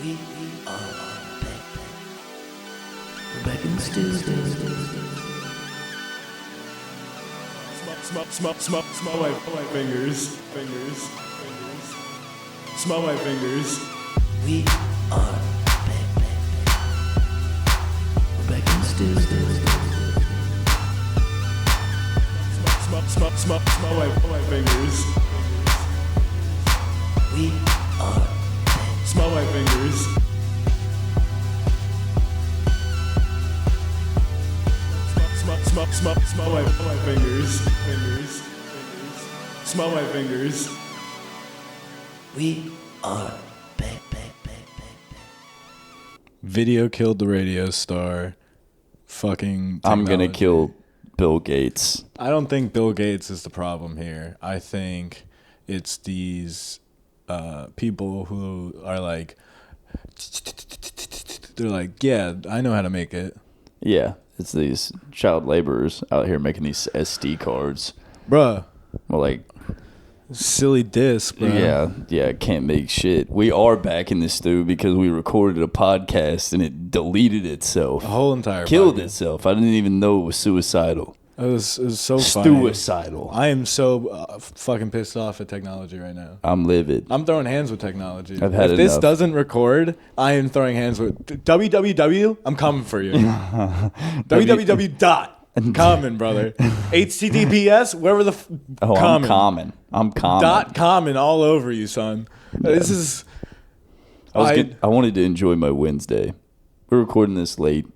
We are back. We're back in the stew. Smell my fingers. Smell my fingers. We are back. We're back in the stew. Smell my fingers. We are back. Smell my fingers. Smell my fingers. Smell my fingers. We are back. Video killed the radio star. Fucking I'm gonna technology. kill Bill Gates. I don't think Bill Gates is the problem here. I think it's these people who are like, they're like, yeah, I know how to make it. Yeah, it's these child laborers out here making these SD cards. Bruh, Well, like, silly disc, bro. yeah, can't make shit. We are back in the stew because we recorded a podcast and it deleted itself. The whole entire Killed podcast. itself. I didn't even know it was suicidal. It was so funny. Suicidal. I am so fucking pissed off at technology right now. I'm livid. I'm throwing hands with technology. I've had if this enough. doesn't record, I am throwing hands with www. I'm coming for you. www dot. Common, brother. HTTPS, wherever the common. I'm common. Dot common all over you, son. This is. I wanted to enjoy my Wednesday. We're recording this late.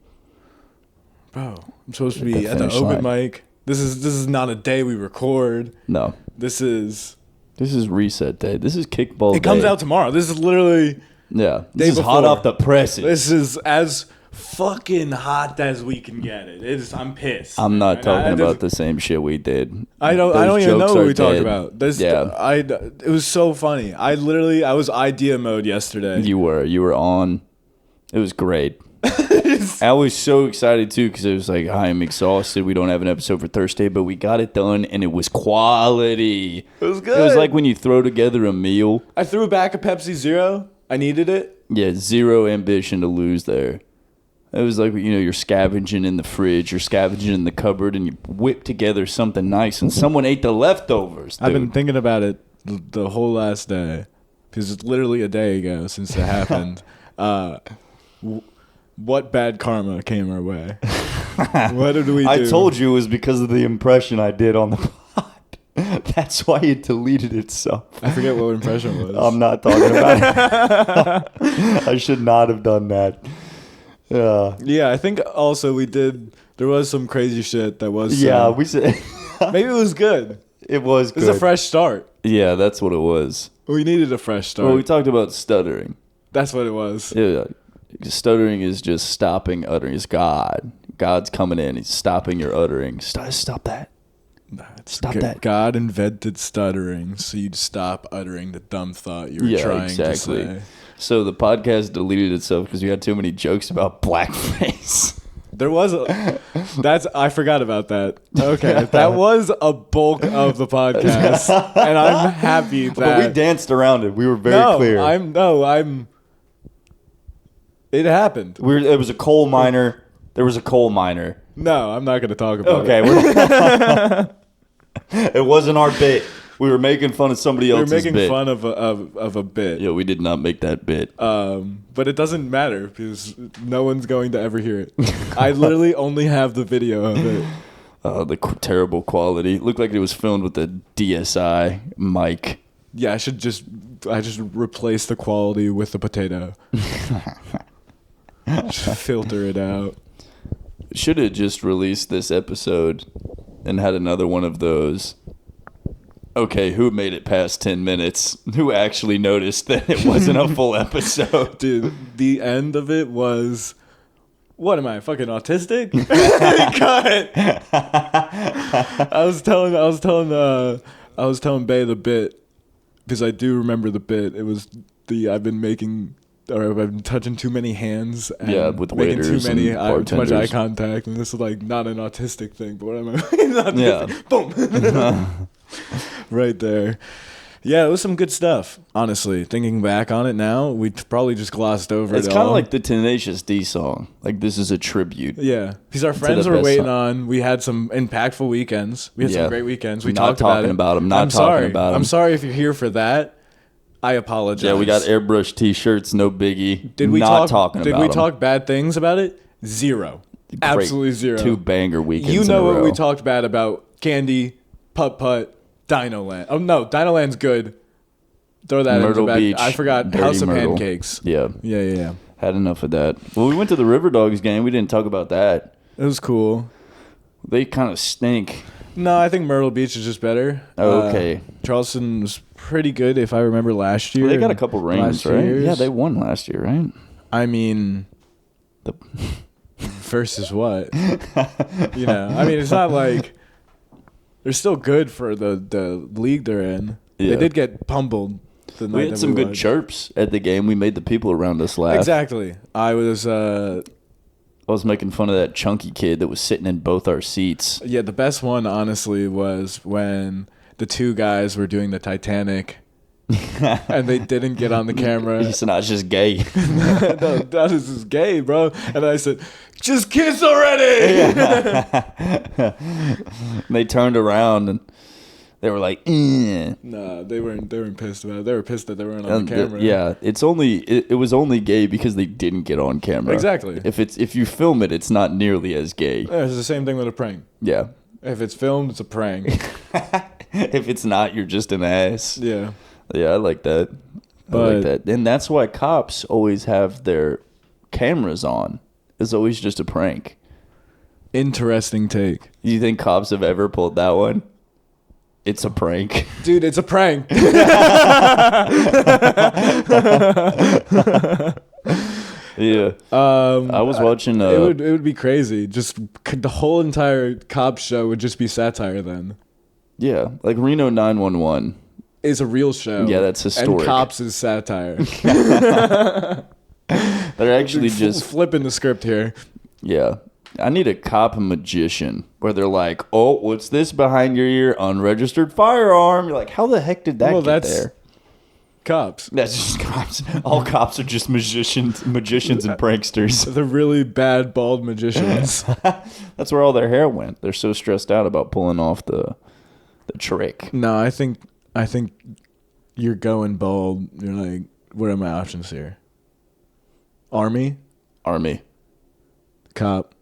Bro, I'm supposed to At be the at the finish open line. mic. This is not a day we record. No, This is. this is reset day. This is kickball It comes day. out tomorrow. This is literally. Yeah, day this is hot before. off the presses. This is as fucking hot as we can get it. I'm pissed. I'm not And talking just- about the same shit we did. I don't Those even know jokes what are we talk dead. about. This, Yeah. it was so funny. I was idea mode yesterday. You were on. It was great. I was so excited too because it was like I am exhausted. We don't have an episode for Thursday, but we got it done and it was quality. It was good. It was like when you throw together a meal. I threw back a Pepsi Zero. I needed it. Yeah, zero ambition to lose there. It was like, you're scavenging in the fridge, you're scavenging in the cupboard, and you whip together something nice, and someone ate the leftovers. Dude. I've been thinking about it the whole last day because it's literally a day ago since it happened. What bad karma came our way? What did we do? I told you it was because of the impression I did on the pod. That's why it deleted itself. I forget what impression was. I'm not talking about it. I should not have done that. Yeah, I think also there was some crazy shit that was. Yeah, we said Maybe it was good. it was It good. was a fresh start. Yeah, that's what it was. We needed a fresh start. Well, we talked about stuttering. That's what it was. Yeah, stuttering is just stopping uttering. It's God. God's coming in. He's stopping your uttering. Stop that. Stop that. God invented stuttering, so you'd stop uttering the dumb thought you were trying to say. So the podcast deleted itself because we had too many jokes about blackface. There was I forgot about that. Okay, that was a bulk of the podcast, and I'm happy that. But we danced around it. We were very clear. It happened. It was a coal miner. There was a coal miner. No, I'm not going to talk about it. Okay. It wasn't our bit. We were making fun of somebody We were else's making bit. fun of a bit. Yeah, we did not make that bit. But it doesn't matter because no one's going to ever hear it. I literally only have the video of it. The terrible quality. It looked like it was filmed with a DSI mic. Yeah, I just replace the quality with the potato. Just filter it out. Should have just released this episode and had another one of those. Okay, who made it past 10 minutes? Who actually noticed that it wasn't a full episode? Dude, the end of it was, what am I, fucking autistic? Cut. I was telling Bay the bit because I do remember the bit. It was I've been touching too many hands and with making waiters too much eye bartenders. contact, and this is like not an autistic thing, but what am I? Yeah. Boom. Right there. Yeah, it was some good stuff. Honestly, thinking back on it now, we probably just glossed over It's it. kind of all. like the Tenacious D song. Like this is a tribute. Yeah, because our friends the were best waiting song. on. We had some impactful weekends. We had Yeah. some great weekends. We Not talked about talking it. about 'em, not I'm talking sorry. about 'em. I'm sorry if you're here for that. I apologize. Yeah, we got airbrush T-shirts, no biggie. Did we Not talk? talking Did about we 'em. talk bad things about it? Zero. Great. Absolutely zero. 2 banger weekends. You know in a what row. we talked bad about? Candy, Putt Putt, Dino Land. Oh no, Dino Land's good. Throw that Myrtle in the back. Beach, I forgot Dirty House of Myrtle. Pancakes. Yeah, Yeah. had enough of that. Well, we went to the River Dogs game. We didn't talk about that. It was cool. They kind of stink. No, I think Myrtle Beach is just better. Oh, okay. Charleston was pretty good, if I remember last year. Well, they got a couple rings, last right? year's. Yeah, they won last year, right? I mean, The- versus what? You know, I mean, it's not like they're still good for the league they're in. Yeah. They did get pummeled. The night We had that some good won. chirps at the game. We made the people around us laugh. Exactly. I was I was making fun of that chunky kid that was sitting in both our seats. yeah, the best one honestly was when the two guys were doing the Titanic and they didn't get on the camera. He said, "No, it's just gay." No, that is just gay, bro. And I said, just kiss already. And they turned around and they were like, "Eh." Nah, they weren't pissed about it. They were pissed that they weren't on the camera. Yeah, it was only gay because they didn't get on camera. Exactly. If you film it, it's not nearly as gay. Yeah, it's the same thing with a prank. Yeah. If it's filmed, it's a prank. If it's not, you're just an ass. Yeah. Yeah, I like that. I But- like that. And that's why cops always have their cameras on. It's always just a prank. Interesting take. Do you think cops have ever pulled that one? It's a prank. Dude, it's a prank. Yeah. I was watching. it would be crazy. Just the whole entire cop show would just be satire then. Yeah, like Reno 911. It's a real show. Yeah, that's historic. And Cops is satire. They're actually just flipping the script here. yeah. I need a cop magician where they're like, "Oh, what's this behind your ear? Unregistered firearm." You're like, "How the heck did that Well, get that's there?" Cops. That's just cops. All cops are just magicians and pranksters. The really bad bald magicians. That's where all their hair went. They're so stressed out about pulling off the trick. No, I think you're going bald. You're like, what are my options here? Army, Army, cop,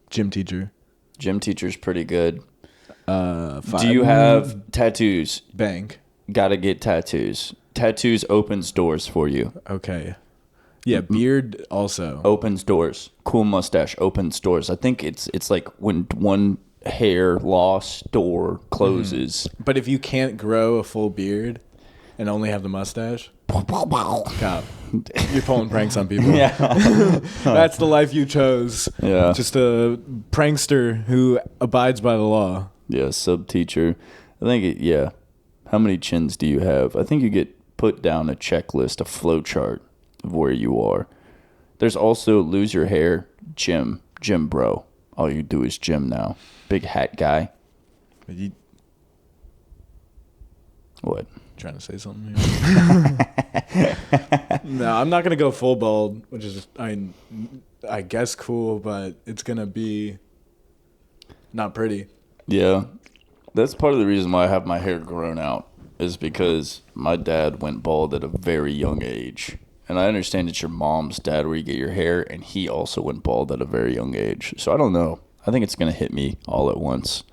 gym teacher's pretty good. Do you have tattoos? bank? Gotta get tattoos. Tattoos opens doors for you. Okay. Yeah, beard also. Opens doors. Cool mustache opens doors. I think it's like when one hair loss door closes. But if you can't grow a full beard and only have the mustache, cop. You're pulling pranks on people. Yeah. That's the life you chose. Yeah. Just a prankster who abides by the law. Yeah, sub teacher. I think yeah. How many chins do you have? I think you get put down a checklist, a flow chart of where you are. There's also lose your hair, gym bro. All you do is gym now. Big hat guy. Are you What? trying to say something here? No, I'm not gonna go full bald, which is I guess cool, but it's gonna be not pretty. Yeah. That's part of the reason why I have my hair grown out is because my dad went bald at a very young age. And I understand it's your mom's dad where you get your hair, and he also went bald at a very young age. So I don't know. I think it's going to hit me all at once.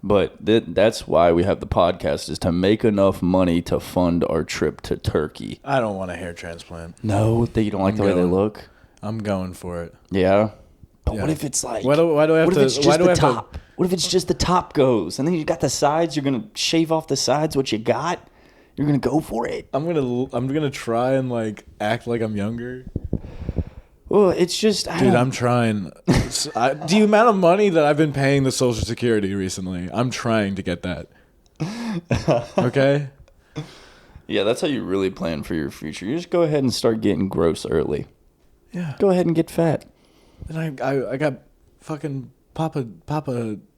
But that's why we have the podcast, is to make enough money to fund our trip to Turkey. I don't want a hair transplant. No, that you don't like the way they look? I'm going for it. Yeah. But Yeah. what if it's like... Why do I have what to? if it's just why do I the have top? What if it's just the top goes, and then you got the sides? You're gonna shave off the sides. What you got? You're gonna go for it. I'm gonna try and like act like I'm younger. Well, it's just, Dude, I'm trying. The amount of money that I've been paying the Social Security recently, I'm trying to get that. Okay? yeah, that's how you really plan for your future. You just go ahead and start getting gross early. Yeah. Go ahead and get fat. And I got fucking Papa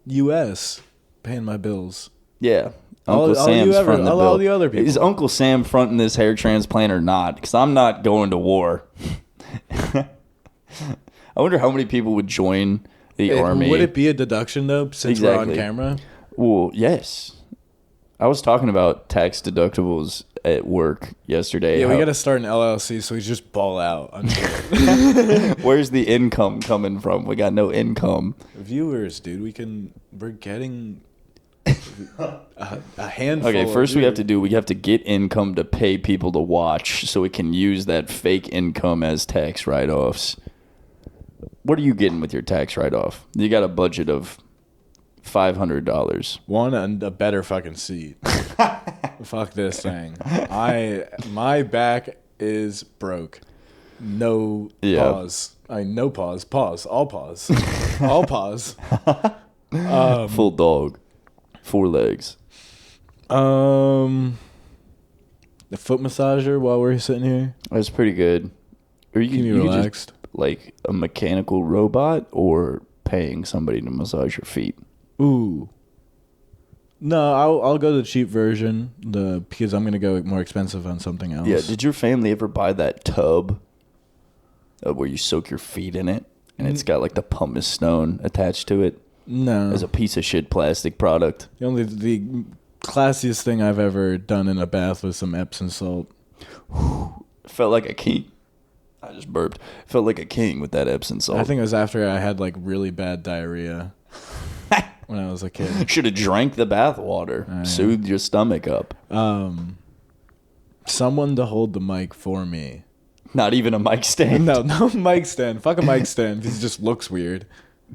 US paying my bills. Yeah, Uncle Sam's fronting the bill. all the other people. Is Uncle Sam fronting this hair transplant or not? Because I'm not going to war. I wonder how many people would join the army. Would it be a deduction, though, since we're on camera? Well, yes. I was talking about tax deductibles at work yesterday. Yeah, we got to start an LLC so we just ball out. Where's the income coming from? We got no income. Viewers, dude. We're getting a handful. Okay, first we have to get income to pay people to watch so we can use that fake income as tax write-offs. What are you getting with your tax write-off? You got a budget of $500. One and a better fucking seat. Fuck this thing. My back is broke. No pause. No pause. Pause. All pause. All pause. Full dog. 4 legs. The foot massager while we're sitting here. That's pretty good. Or Can you relaxed? Like a mechanical robot or paying somebody to massage your feet. Ooh. No, I'll go the cheap version. Because I'm gonna go more expensive on something else. Yeah. Did your family ever buy that tub where you soak your feet in it, and it's got like the pumice stone attached to it? No. As a piece of shit plastic product. The classiest thing I've ever done in a bath was some Epsom salt. Felt like a king. I just burped. Felt like a king with that Epsom salt. I think it was after I had like really bad diarrhea when I was a kid. Should have drank the bath water. Soothed your stomach up. Someone to hold the mic for me. Not even a mic stand. No mic stand. Fuck a mic stand because it just looks weird.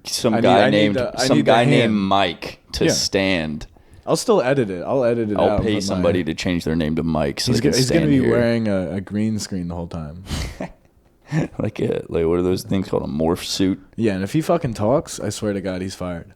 Some guy named Mike to stand. I'll still edit it. I'll edit it out. I'll pay somebody to change their name to Mike. So he's going to be wearing a green screen the whole time. like what are those things called? A morph suit? Yeah, and if he fucking talks, I swear to God, he's fired.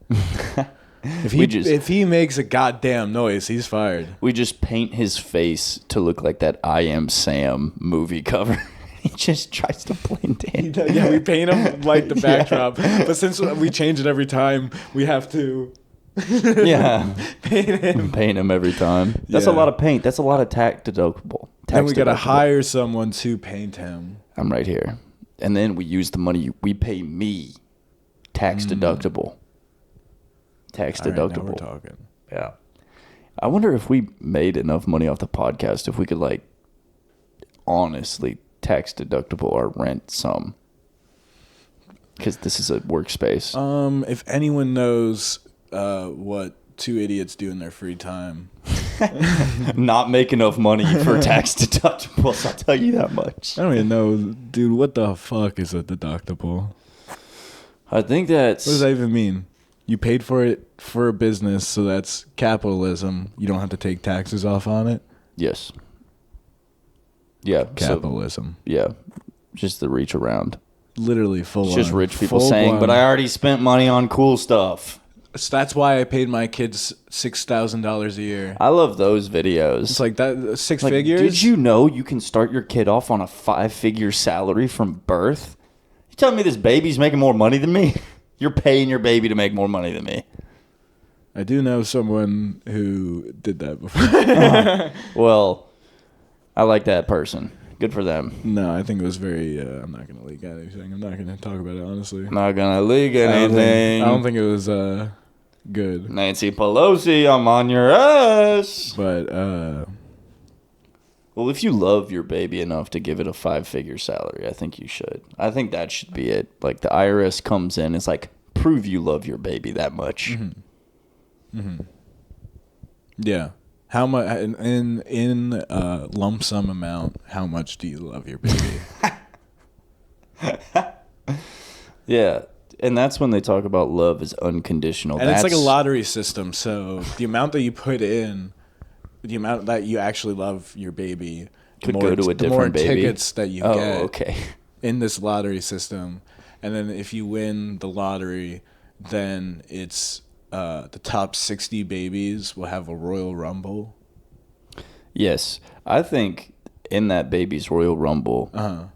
If he makes a goddamn noise, he's fired. We just paint his face to look like that I Am Sam movie cover. He just tries to blend in. Yeah, we paint him like the backdrop. Yeah. But since we change it every time, we have to... paint him every time. That's a lot of paint. That's a lot of tax deductible. And we got to hire someone to paint him. I'm right here. And then we use the money we pay me. Tax deductible. Tax deductible. Now we're talking. Yeah. I wonder if we made enough money off the podcast if we could like honestly tax deductible our rent some. Because this is a workspace. If anyone knows what two idiots do in their free time. Not make enough money for tax deductibles, I'll tell you that much. I don't even know, dude, what the fuck is a deductible? I think that's... What does that even mean? You paid for it for a business, so that's capitalism. You don't have to take taxes off on it? Yes. Yeah. Capitalism. So, yeah. Just the reach around. Literally full on. Just rich people saying, but I already spent money on cool stuff. So that's why I paid my kids $6,000 a year. I love those videos. It's like that six figures. Did you know you can start your kid off on a 5-figure salary from birth? You telling me this baby's making more money than me? You're paying your baby to make more money than me. I do know someone who did that before. Well, I like that person. Good for them. No, I think it was very... I'm not going to leak anything. I'm not going to talk about it, honestly. Not going to leak anything. I don't think it was good. Nancy Pelosi, I'm on your ass. But, well, if you love your baby enough to give it a 5-figure salary, I think you should. I think that should be it. Like, the IRS comes in, it's like, prove you love your baby that much. Mm-hmm. Mm-hmm. Yeah. How much in lump sum amount? How much do you love your baby? Yeah, and that's when they talk about love is unconditional. And it's like a lottery system. So the amount that you put in, the amount that you actually love your baby, could go to a different baby. The more tickets that you get okay. in this lottery system, and then if you win the lottery, then it's. The top 60 babies will have a Royal Rumble. Yes. I think in that baby's Royal Rumble,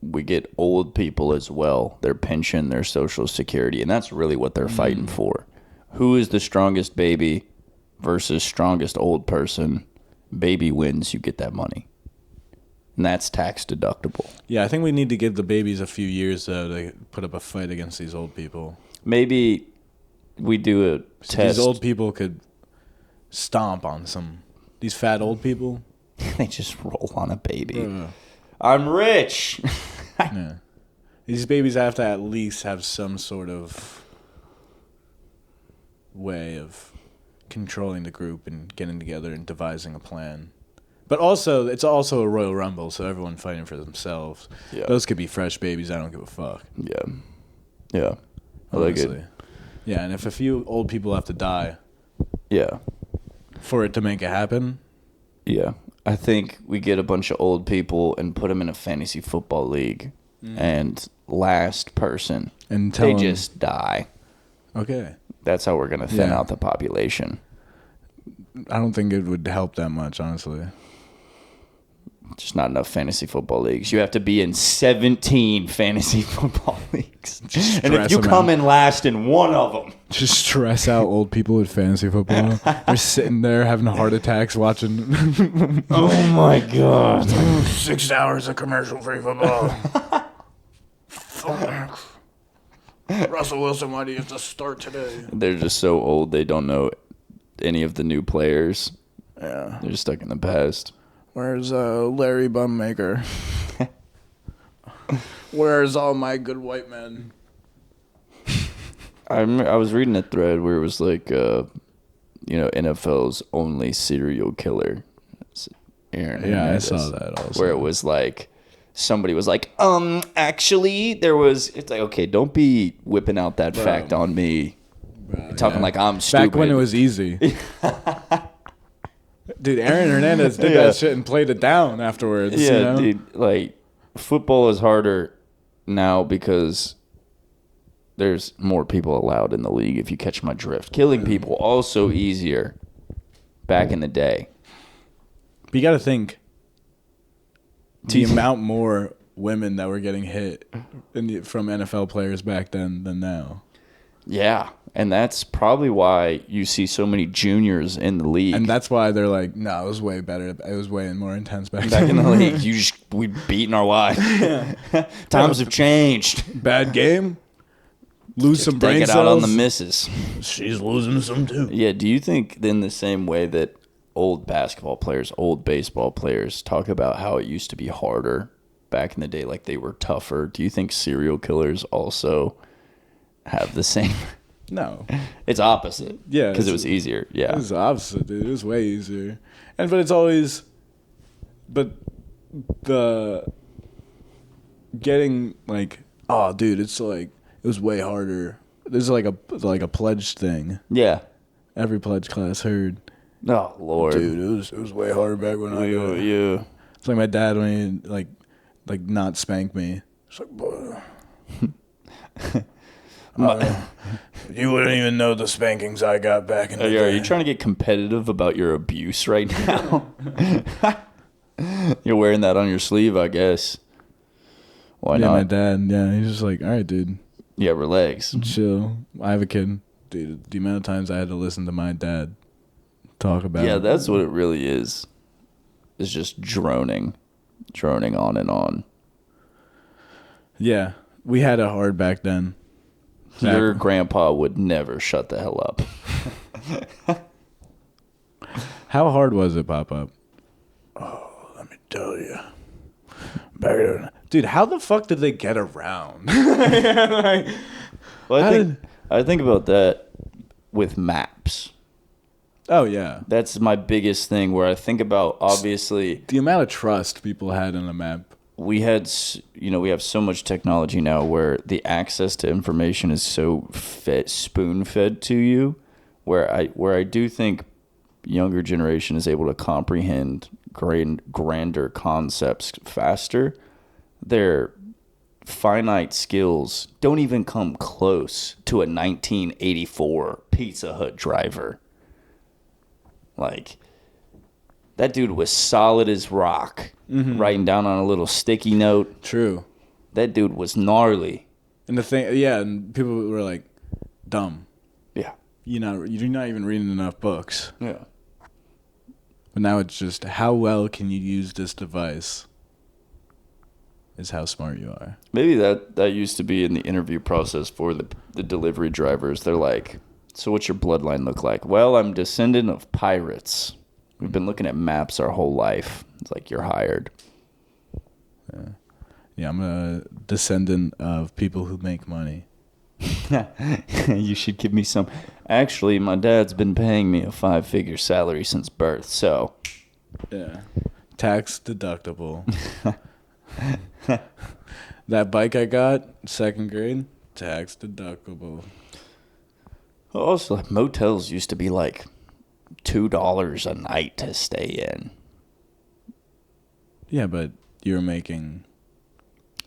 we get old people as well. Their pension, their Social Security, and that's really what they're fighting for. Who is the strongest baby versus strongest old person, baby wins, you get that money. And that's tax deductible. Yeah, I think we need to give the babies a few years, though, to put up a fight against these old people. Maybe we do a test. These old people could stomp on these fat old people. They just roll on a baby. I'm rich. Yeah. These babies have to at least have some sort of way of controlling the group and getting together and devising a plan. But also, it's also a Royal Rumble, so everyone fighting for themselves. Yeah. Those could be fresh babies. I don't give a fuck. Yeah. Yeah. I like it. Yeah, and if a few old people have to die yeah, for it to make it happen. Yeah. I think we get a bunch of old people and put them in a fantasy football league. And last person, and they just die. Okay. That's how we're going to thin out the population. I don't think it would help that much, honestly. Just not enough fantasy football leagues. You have to be in 17 fantasy football leagues. And if you come in last in one of them. Just stress out old people with fantasy football. They're sitting there having heart attacks watching. Oh, my God. 6 hours of commercial-free football. Fuck. Russell Wilson, why do you have to start today? They're just so old they don't know any of the new players. Yeah. They're stuck in the past. Where's Larry Bummaker? Where's all my good white men? I was reading a thread where it was like, NFL's only serial killer. Aaron Hernandez, I saw that also. Where it was like, somebody was like, actually, there was... It's like, okay, don't be whipping out that fact on me. Talking like I'm stupid. Back when it was easy. Dude, Aaron Hernandez did that shit and played it down afterwards. Yeah, you know? Dude, like, football is harder now because there's more people allowed in the league, if you catch my drift. Killing people also easier back in the day. But you got to think the amount more women that were getting hit from NFL players back then than now. Yeah, and that's probably why you see so many juniors in the league. And that's why they're like, no, it was way better. It was way more intense back in the league. We beating our wife. Times have changed. Bad game. Lose some brain cells. Take it out on the missus. She's losing some too. Yeah, do you think in the same way that old basketball players, old baseball players talk about how it used to be harder back in the day, like they were tougher, do you think serial killers also have the same? No. It's opposite. Yeah. Because it was easier. Yeah. It was opposite, dude. It was way easier. But it's always... But the... Getting, like... Oh, dude, it's like... It was way harder. There's like a pledge thing. Yeah. Every pledge class heard. Oh, Lord. Dude, it was way harder back when Yeah. It's like my dad when he, like not spank me. It's like, you wouldn't even know the spankings I got back in the day. Are you trying to get competitive about your abuse right now? You're wearing that on your sleeve, I guess. Why not? My dad, he's just like, all right, dude. Yeah, relax. Chill. I have a kid. Dude, the amount of times I had to listen to my dad talk about it. Yeah, that's what it really is. It's just droning on and on. Yeah, we had it hard back then. Your grandpa would never shut the hell up. How hard was it, Pop-Up? Oh, let me tell you. Dude, how the fuck did they get around? Well, I think about that with maps. Oh, yeah. That's my biggest thing where I think about, obviously... The amount of trust people had in a map. We have so much technology now where the access to information is so spoon-fed to you, where I do think younger generation is able to comprehend grander concepts faster. Their finite skills don't even come close to a 1984 Pizza Hut driver. Like, that dude was solid as rock, writing down on a little sticky note. True. That dude was gnarly. And the thing, and people were like, dumb. Yeah. you're not even reading enough books. Yeah. But now it's just how well can you use this device is how smart you are. Maybe that used to be in the interview process for the delivery drivers. They're like, so what's your bloodline look like? Well, I'm descendant of pirates. We've been looking at maps our whole life. It's like, you're hired. Yeah, I'm a descendant of people who make money. You should give me some. Actually, my dad's been paying me a 5-figure salary since birth, so. Yeah. Tax deductible. That bike I got, 2nd grade, tax deductible. Also, motels used to be like $2 a night to stay in. Yeah, but you're making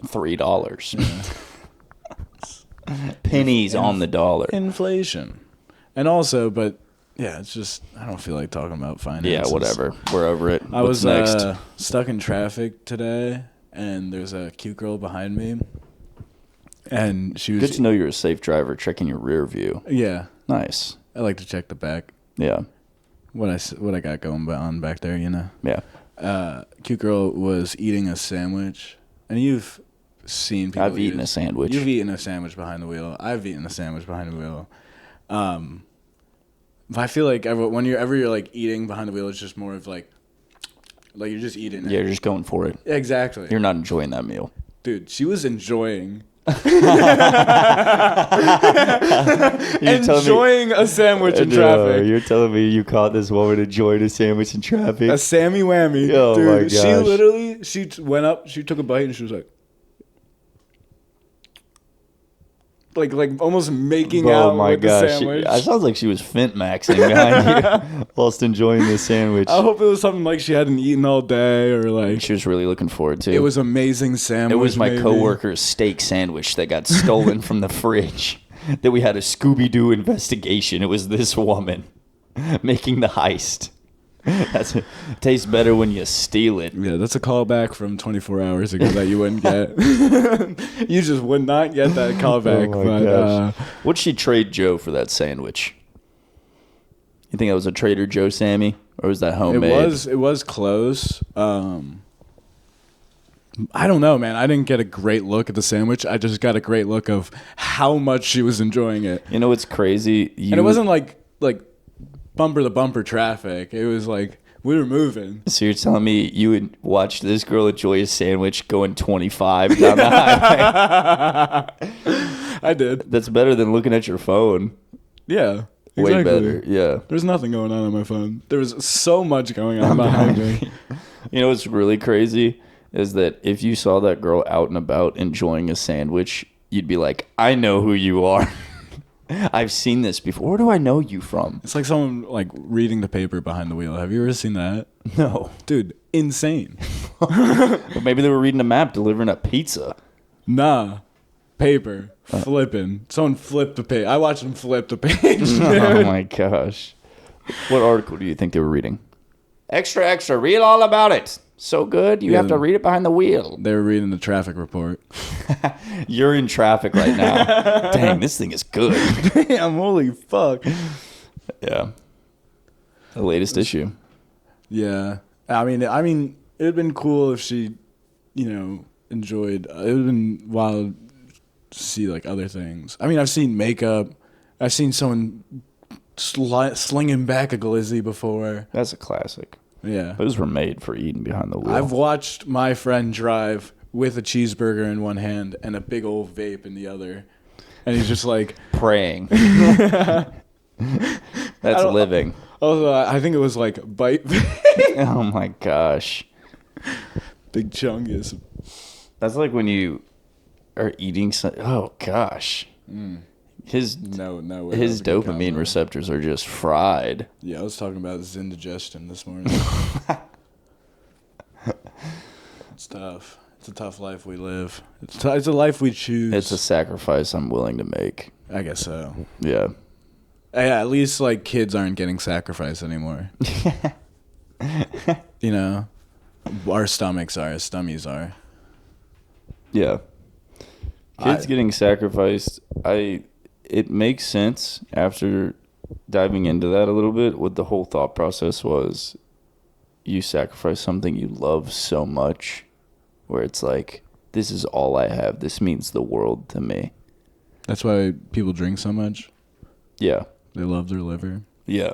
$3. Pennies on the dollar. Inflation. And also, but yeah, it's just, I don't feel like talking about finances. Yeah, whatever. We're over it. I What's was next? Stuck in traffic today, and there's a cute girl behind me. And she was... Good to know you're a safe driver, checking your rear view. Yeah. Nice. I like to check the back. Yeah. What I got going on back there, you know? Yeah. Cute girl was eating a sandwich, and you've seen people I've eaten a sandwich. You've eaten a sandwich behind the wheel. I've eaten a sandwich behind the wheel. I feel like whenever you're like eating behind the wheel, it's just more of like you're just eating it. Yeah, you're just going for it. Exactly. You're not enjoying that meal. Dude, she was enjoying a sandwich in traffic. You're telling me you caught this woman enjoying a sandwich in traffic? A Sammy whammy. Oh, dude, my gosh. She went up, she took a bite, and she was like almost making out with the sandwich. It sounds like she was fent maxing behind you whilst enjoying this sandwich. I hope it was something like she hadn't eaten all day, or like She was really looking forward to. it was amazing sandwich. It was my maybe. coworker's steak sandwich that got stolen from the fridge. That we had a Scooby-Doo investigation. It was this woman making the heist. It tastes better when you steal it. Yeah, that's a callback from 24 hours ago that you wouldn't get. You just would not get that callback. Oh my gosh. What'd she trade Joe for that sandwich? You think that was a Trader Joe Sammy? Or was that homemade? It was close. I don't know, man. I didn't get a great look at the sandwich. I just got a great look of how much she was enjoying it. You know what's crazy? And it wasn't like bumper to bumper traffic. It was like we were moving. So you're telling me you would watch this girl enjoy a sandwich going 25 down the highway? I did. That's better than looking at your phone. Yeah. Way Exactly. better. Yeah. There's nothing going on my phone. There was so much going on behind me. You know what's really crazy is that if you saw that girl out and about enjoying a sandwich, you'd be like, I know who you are. I've seen this before. Where do I know you from? It's like someone like reading the paper behind the wheel. Have you ever seen that? No. Dude, insane. Or maybe they were reading a map delivering a pizza. Nah. Paper. Flipping. Someone flipped the page. I watched them flip the page. Oh my gosh. What article do you think they were reading? Extra, extra. Read all about it. So good, you have to read it behind the wheel. They were reading the traffic report. You're in traffic right now. Dang, this thing is good. Damn, holy fuck. Yeah. The latest issue. Yeah. I mean, it would have been cool if she, enjoyed. It would have been wild to see, like, other things. I mean, I've seen makeup. I've seen someone slinging back a glizzy before. That's a classic. Yeah. Those were made for eating behind the wheel. I've watched my friend drive with a cheeseburger in one hand and a big old vape in the other. And he's just like... praying. That's living. Also, I think it was like bite. Oh my gosh. Big chungus. That's like when you are eating some... Oh gosh. His dopamine receptors are just fried. Yeah, I was talking about indigestion this morning. It's tough. It's a tough life we live. It's a life we choose. It's a sacrifice I'm willing to make. I guess so. Yeah. Yeah, at least like kids aren't getting sacrificed anymore. Our stomachs are. Our stummies are. Yeah. Kids getting sacrificed, it makes sense after diving into that a little bit, what the whole thought process was, you sacrifice something you love so much, where it's like, this is all I have. This means the world to me. That's why people drink so much. Yeah. They love their liver. Yeah.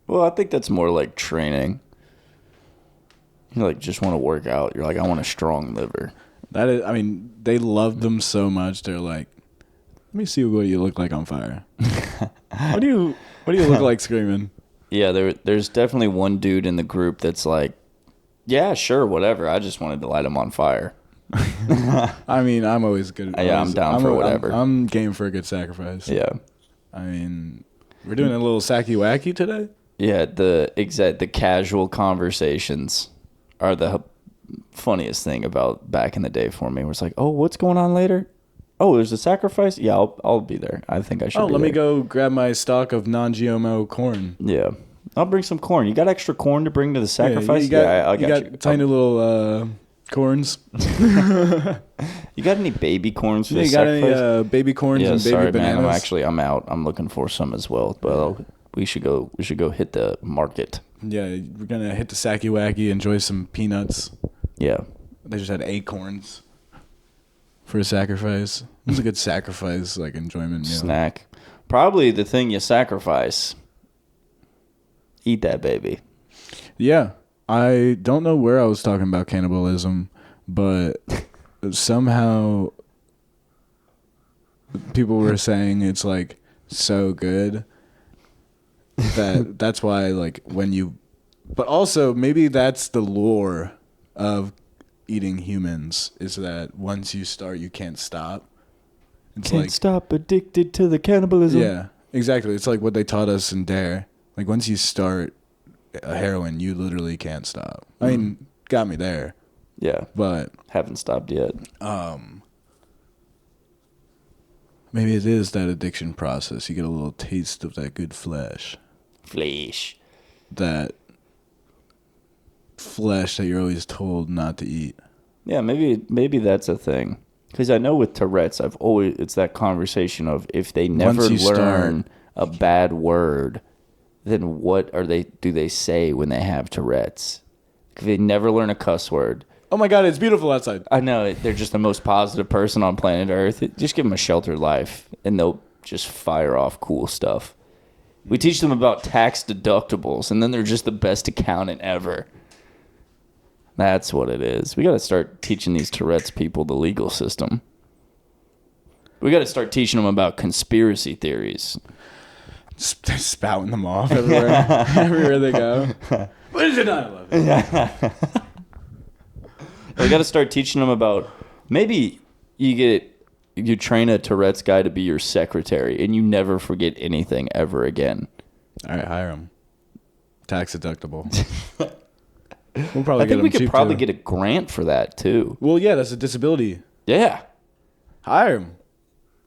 Well, I think that's more like training. You like just want to work out. You're like, I want a strong liver. That is, I mean, they love them so much. They're like, let me see what you look like on fire. What do you look like screaming? Yeah, there's definitely one dude in the group that's like, yeah, sure, whatever. I just wanted to light him on fire. I mean, I'm always good. Yeah, I'm down for whatever. I'm game for a good sacrifice. Yeah. I mean, we're doing a little sacky wacky today. Yeah, the casual conversations are the funniest thing about back in the day for me. Where it's like, oh, what's going on later? Oh, there's a sacrifice? Yeah, I'll be there. I think I should be let me there. go grab my stock of non-GMO corn. Yeah. I'll bring some corn. You got extra corn to bring to the sacrifice? You got tiny little corns. You got any baby corns for the you got sacrifice? any baby corns and baby bananas? Man, I'm out. I'm looking for some as well. But we should go hit the market. Yeah, we're gonna hit the sacky wacky, enjoy some peanuts. Yeah. They just had acorns for a sacrifice. It was a good sacrifice, like enjoyment meal. Snack. Probably the thing you sacrifice. Eat that baby. Yeah. I don't know where I was talking about cannibalism, but somehow people were saying it's like so good that's why, like, when you, but also maybe that's the lore of eating humans, is that once you start you can't stop. It's Can't like stop, addicted to the cannibalism. Yeah, exactly. It's like what they taught us in Dare. Like, once you start a heroin, you literally can't stop. I mean, got me there. Yeah. But Haven't stopped yet. maybe it is that addiction process. You get a little taste of that good flesh. That flesh that you're always told not to eat. Yeah, maybe that's a thing. Because I know with Tourette's, it's that conversation of if they never learn a bad word, then what do they say when they have Tourette's? If they never learn a cuss word. Oh my God, it's beautiful outside. I know, they're just the most positive person on planet Earth. Just give them a sheltered life, and they'll just fire off cool stuff. We teach them about tax deductibles, and then they're just the best accountant ever. That's what it is. We got to start teaching these Tourette's people the legal system. We got to start teaching them about conspiracy theories. Spouting them off everywhere. Everywhere they go. What is it 9/11? We got to start teaching them about, maybe you train a Tourette's guy to be your secretary, and you never forget anything ever again. All right, hire him. Tax deductible. We'll probably I think we could probably too. get a grant for that too. Well, yeah, that's a disability. Yeah. Hire him.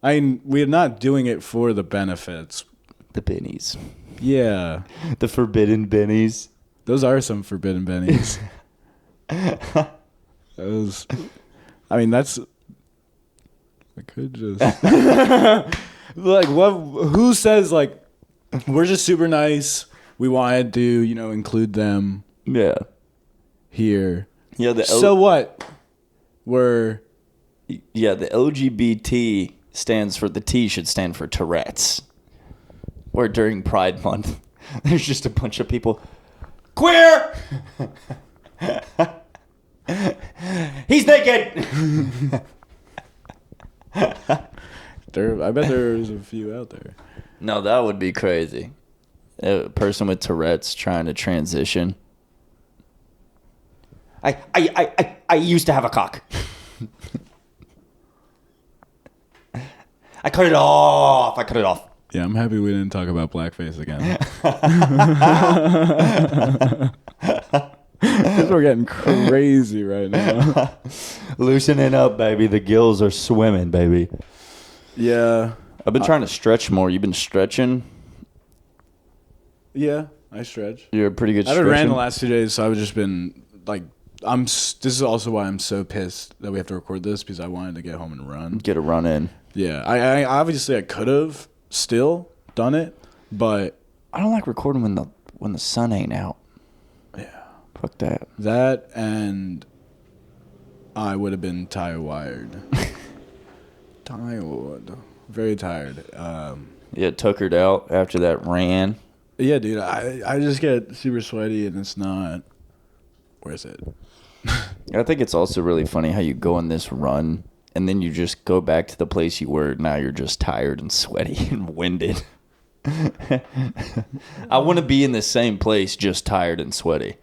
I mean, we're not doing it for the benefits. The bennies. Yeah. The forbidden bennies. Those are some forbidden bennies. Those. I mean, that's. I could just. Like, what? Who says, like, we're just super nice. We wanted to, include them Yeah. here. Yeah. So what? The LGBT stands for, the T should stand for Tourette's. Or during Pride Month, there's just a bunch of people. Queer! He's naked! I bet there's a few out there. No, that would be crazy. A person with Tourette's trying to transition. I used to have a cock. I cut it off. Yeah, I'm happy we didn't talk about blackface again. We're getting crazy right now. Loosening up, baby. The gills are swimming, baby. Yeah. I've been trying to stretch more. You've been stretching? Yeah, I stretch. You're a pretty good I stretcher. haven't ran the last 2 days, so I've just been like, this is also why I'm so pissed that we have to record this, because I wanted to get home and run. Get a run in. Yeah, I obviously I could have still done it, But I don't like recording when the sun ain't out. yeah, Fuck that. that and I would have been tired. Tired. Very tired. Yeah, tuckered out after that ran. Yeah, dude, I just get super sweaty and it's not worth it. I think it's also really funny how you go on this run and then you just go back to the place you were. Now you're just tired and sweaty and winded. I want to be in the same place, just tired and sweaty.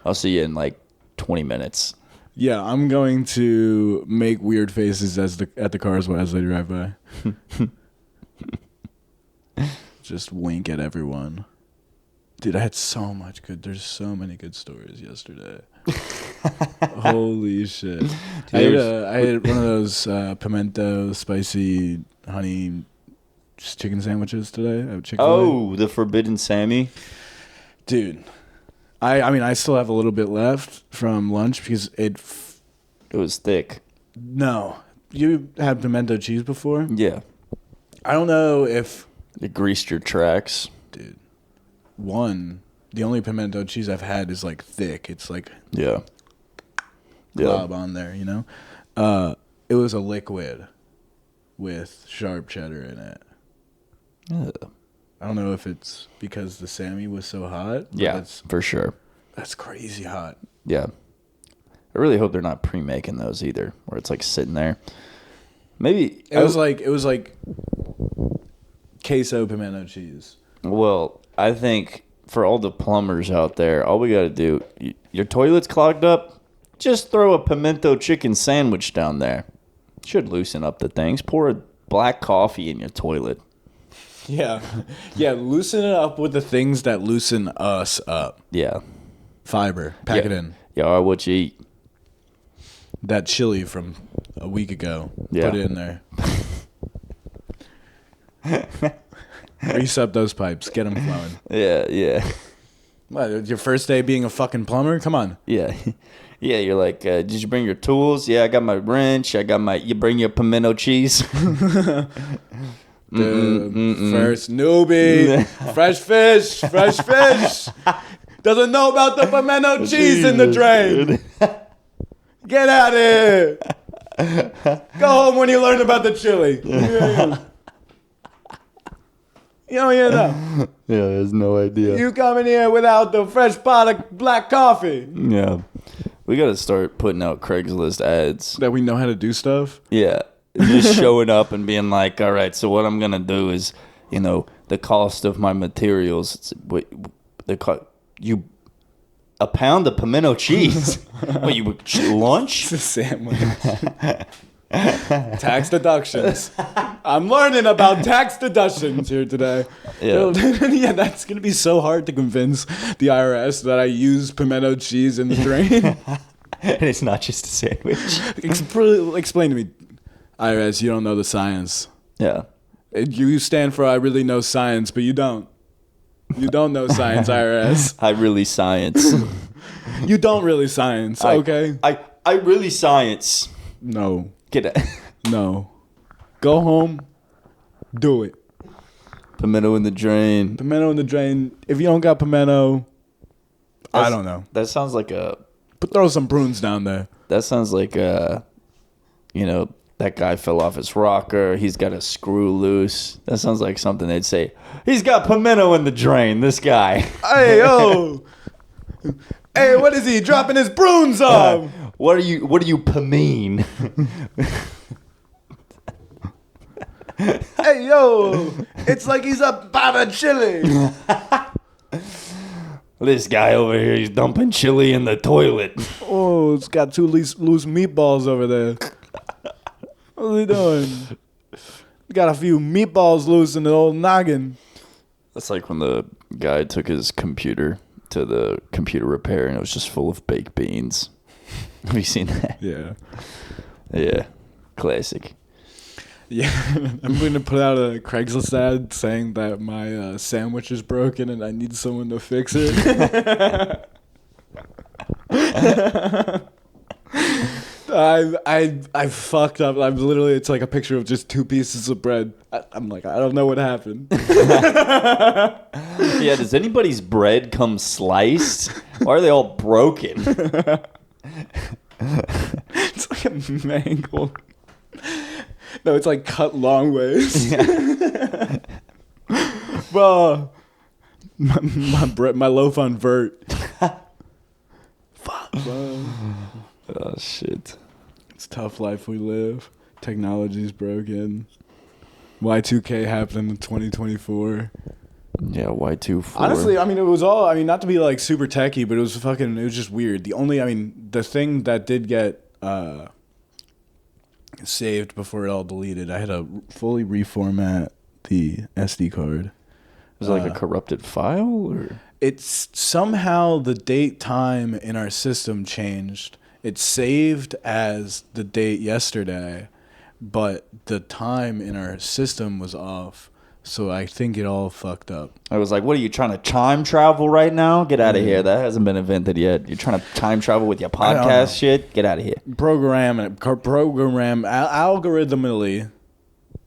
I'll see you in like 20 minutes. Yeah, I'm going to make weird faces at the cars as they drive by. Just wink at everyone. Dude, I had there's so many good stories yesterday. Holy shit. I had one of those pimento spicy honey chicken sandwiches today at Chick-fil-A. Oh, the Forbidden Sammy. Dude, I mean, I still have a little bit left from lunch because It was thick. No. You had pimento cheese before? Yeah. I don't know if... It greased your tracks. Dude. The only pimento cheese I've had is like thick. It's like... Yeah. Glob on there, you know? It was a liquid with sharp cheddar in it. Yeah. I don't know if it's because the Sammy was so hot. Yeah, for sure. That's crazy hot. Yeah. I really hope they're not pre-making those either, where it's like sitting there. Maybe it was like queso pimento cheese. Well, I think for all the plumbers out there, all we got to do, your toilet's clogged up, just throw a pimento chicken sandwich down there. Should loosen up the things. Pour a black coffee in your toilet. Yeah. Yeah, loosen it up with the things that loosen us up. Yeah. Fiber. Pack it in. Yeah, what you eat. That chili from a week ago. Yeah. Put it in there. Grease up those pipes. Get them flowing. Yeah. What, your first day being a fucking plumber? Come on. Yeah. Yeah, you're like, did you bring your tools? Yeah, I got my wrench. You bring your pimento cheese? First newbie. Fresh fish. Doesn't know about the pimento cheese in the drain. Get out of here. Go home when you learn about the chili. You don't even know. Yeah, there's no idea. You come in here without the fresh pot of black coffee. Yeah. We got to start putting out Craigslist ads. That we know how to do stuff? Yeah. Just showing up and being like, all right, so what I'm going to do is, the cost of my materials, a pound of pimento cheese. What, you lunch? It's a sandwich. Tax deductions. I'm learning about tax deductions here today. Yeah. Yeah, that's going to be so hard to convince the IRS that I use pimento cheese in the drain. And it's not just a sandwich. Explain to me, IRS, you don't know the science. Yeah. You stand for I really know science, but you don't. You don't know science, IRS. I really science. You don't really science, okay? I really science. No. Get it. No. Go home. Do it. Pimento in the drain. Pimento in the drain. If you don't got pimento, I don't know. That sounds like But throw some prunes down there. That sounds like that guy fell off his rocker. He's got a screw loose. That sounds like something they'd say. He's got pimento in the drain, this guy. Hey, yo. Hey, what is he? Dropping his prunes off. What do you pimene? Hey, yo. It's like he's a baba chili. This guy over here, he's dumping chili in the toilet. Oh, it's got two loose meatballs over there. What's he doing? Got a few meatballs loose in the old noggin. That's like when the guy took his computer to the computer repair and it was just full of baked beans. Have you seen that? Yeah. Yeah. Classic. Yeah. I'm going to put out a Craigslist ad saying that my sandwich is broken and I need someone to fix it. I fucked up. I'm literally, it's like a picture of just 2 pieces of bread. I'm like, I don't know what happened. Yeah, does anybody's bread come sliced? Why are they all broken? It's like a mangled. No, it's like cut long ways. Yeah. Well, my loaf on vert. Fuck, bro. Oh, shit. It's a tough life we live. Technology's broken. Y2K happened in 2024. Yeah, Y24. Honestly, I mean, it was all, I mean, not to be like super techie, but it was just weird. The thing that did get saved before it all deleted, I had to fully reformat the SD card. Was it like a corrupted file? Or? It's somehow the date time in our system changed. It's saved as the date yesterday, but the time in our system was off. So I think it all fucked up. I was like, what are you trying to time travel right now? Get out of here. That hasn't been invented yet. You're trying to time travel with your podcast shit? Get out of here. Algorithmically,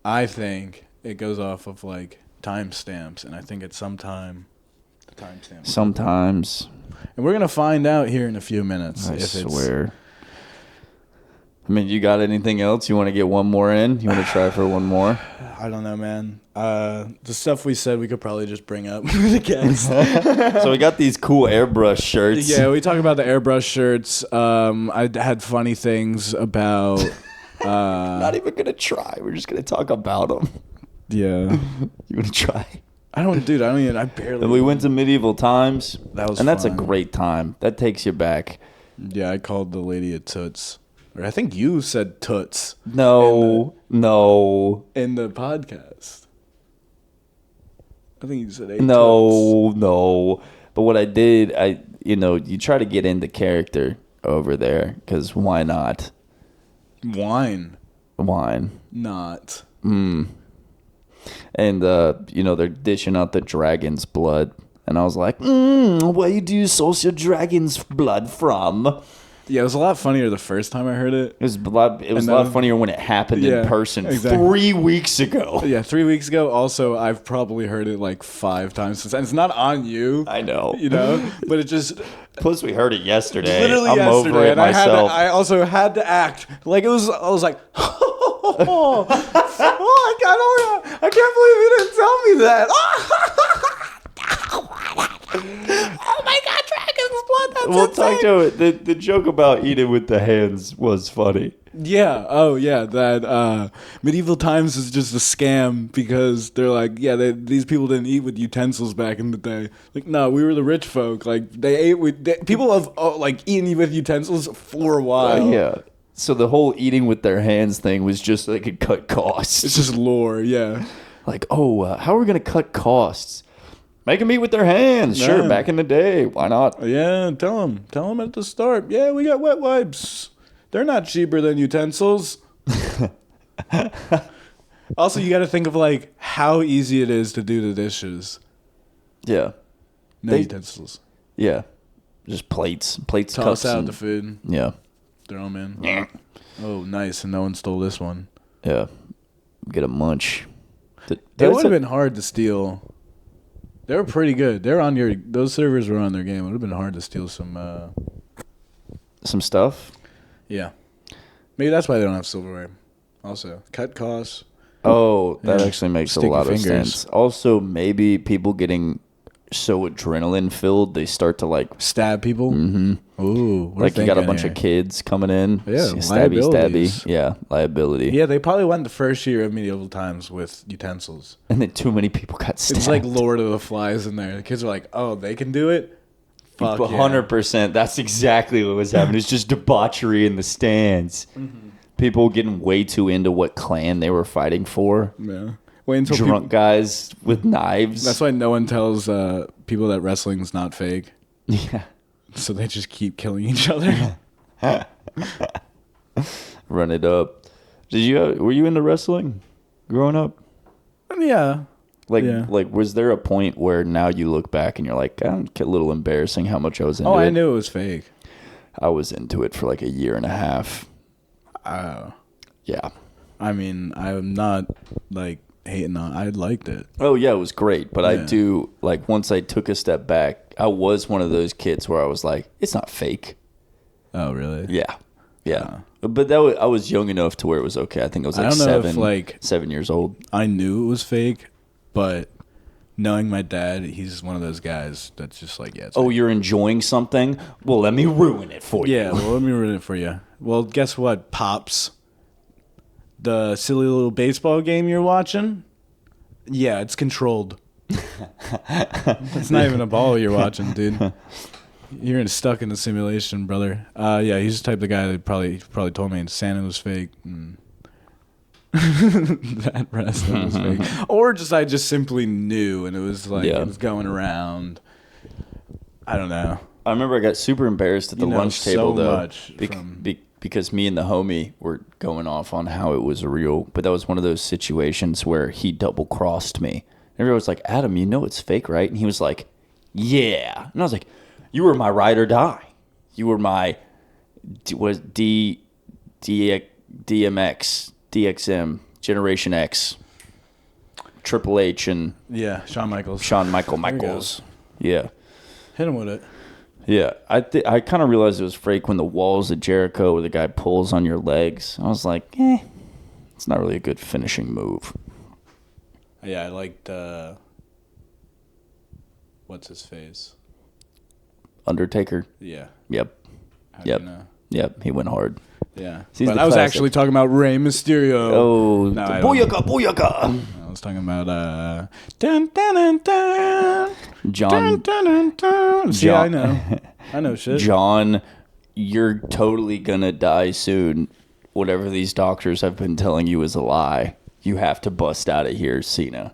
I think it goes off of like timestamps, and I think it's sometime the timestamp. Sometimes. And we're going to find out here in a few minutes. I swear. I mean, you got anything else? You want to get one more in? You want to try for one more? I don't know, man. The stuff we said we could probably just bring up with the guests. So we got these cool airbrush shirts. Yeah, we talk about the airbrush shirts. I had funny things about... Not even going to try. We're just going to talk about them. Yeah. You want to try? I barely... And we went to medieval times. That was And that's a fun. great time. That takes you back. Yeah, I called the lady a toots. Or I think you said toots. No. In the podcast. I think you said toots. No. But what I did, you try to get into character over there, because why not? Wine. Not. And, they're dishing out the dragon's blood. And I was like, where do you source your dragon's blood from? Yeah, it was a lot funnier the first time I heard it. It was a lot funnier when it happened in person 3 weeks ago. Yeah, 3 weeks ago. Also, I've probably heard it like 5 times since. And it's not on you. I know. But it just... Plus, we heard it yesterday. Literally I'm yesterday. over it and myself. I also had to act. Like, I was like... Oh, I can't believe you didn't tell me that. Oh my God, dragon's blood. That's We'll insane. talk to it. The joke about eating with the hands was funny. Yeah. Oh, yeah. That medieval times is just a scam because they're like, these people didn't eat with utensils back in the day. Like, no, we were the rich folk. Like, they ate with people have eaten with utensils for a while. Yeah. So the whole eating with their hands thing was just so they could cut costs. It's just lore. Yeah. Like, how are we gonna cut costs? Make them eat with their hands. Yeah. Sure, back in the day. Why not? Yeah, tell them at the start. Yeah, we got wet wipes. They're not cheaper than utensils. Also, you got to think of like how easy it is to do the dishes. Yeah. No utensils. Yeah. Just plates, Toss cups, out the food. Yeah. Throw them in. Oh, nice. And no one stole this one. Yeah. Get a munch. They would have been hard to steal. They were pretty good. Those servers were on their game. It would have been hard to steal some stuff. Yeah. Maybe that's why they don't have silverware. Also, cut costs. Oh, that actually makes a lot of fingers. sense. Also, maybe people getting so adrenaline filled, they start to like stab people. Mm-hmm. Ooh, like you got a bunch of kids coming in. Yeah, stabby. Yeah, liability. Yeah, they probably went the first year of medieval times with utensils, and then too many people got stabbed. It's like Lord of the Flies in there. The kids are like, "Oh, they can do it." Fuck 100%. That's exactly what was happening. It's just debauchery in the stands. Mm-hmm. People getting way too into what clan they were fighting for. Yeah. Wait until drunk guys with knives. That's why no one tells people that wrestling's not fake. Yeah. So they just keep killing each other. Run it up. Were you into wrestling growing up? Yeah. Like, was there a point where now you look back and you're like, a little embarrassing how much I was into it? Oh, I knew it was fake. I was into it for like a year and a half. Yeah. I mean, I'm not like hating on. I liked it. Oh yeah, it was great. But I Yeah. do like once I took a step back, I was one of those kids where I was like, it's not fake. Oh, really? Yeah. Yeah. But I was young enough to where it was okay. I think I was like I don't know if, 7 years old. I knew it was fake, but knowing my dad, he's one of those guys that's just like, yeah. It's Oh, fake. you're enjoying something? Well, let me ruin it for you. Yeah, well, let me ruin it for you. Well, guess what, Pops? The silly little baseball game you're watching? Yeah, it's controlled. It's not even a ball you're watching, dude. You're stuck in a simulation, brother. Yeah, he's the type of guy that probably told me Santa was fake. And that rest was fake. Or I just simply knew, and it was like it was going around. I don't know. I remember I got super embarrassed at the lunch table, so though. much Because me and the homie were going off on how it was real, but that was one of those situations where he double-crossed me. Everyone was like, Adam, you know it's fake, right? And he was like, yeah. And I was like, you were my ride or die. You were my DMX, DXM, Generation X, Triple H, and Yeah, Shawn Michaels. Michaels. Yeah. Hit him with it. Yeah, I kind of realized it was fake when the walls of Jericho where the guy pulls on your legs. I was like, it's not really a good finishing move. Yeah, I liked, what's his face? Undertaker. Yeah. Yep. How do Yep. you know? Yep. He went hard. Yeah. He's But the I was classic. actually talking about Rey Mysterio. Oh, No, I don't booyaka, booyaka. I was talking about, dun, dun, dun, dun, John. dun, dun, dun. See, John- I know. I know shit. John, you're totally going to die soon. Whatever these doctors have been telling you is a lie. You have to bust out of here, Cena.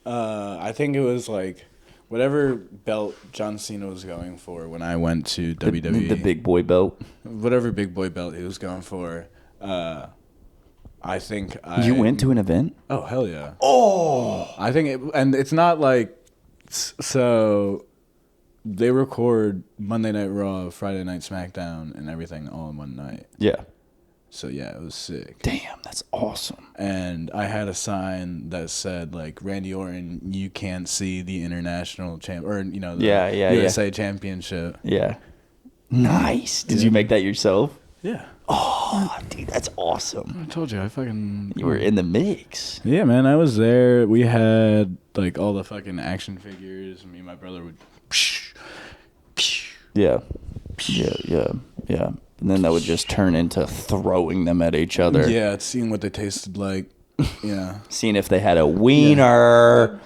I think it was like whatever belt John Cena was going for when I went to WWE. The big boy belt. Whatever big boy belt he was going for. I think You went to an event? Oh, hell yeah. Oh! I think and it's not like, so they record Monday Night Raw, Friday Night SmackDown, and everything all in one night. Yeah. So yeah, it was sick. Damn, that's awesome. And I had a sign that said like, Randy Orton, you can't see the international champ, or the USA championship. Yeah. Nice. Did you make that yourself? Yeah. Oh, dude, that's awesome. I told you, You were in the mix. Yeah, man, I was there. We had like all the fucking action figures. Me and my brother would. Yeah. Yeah. And then that would just turn into throwing them at each other. Yeah, seeing what they tasted like. Yeah. Seeing if they had a wiener.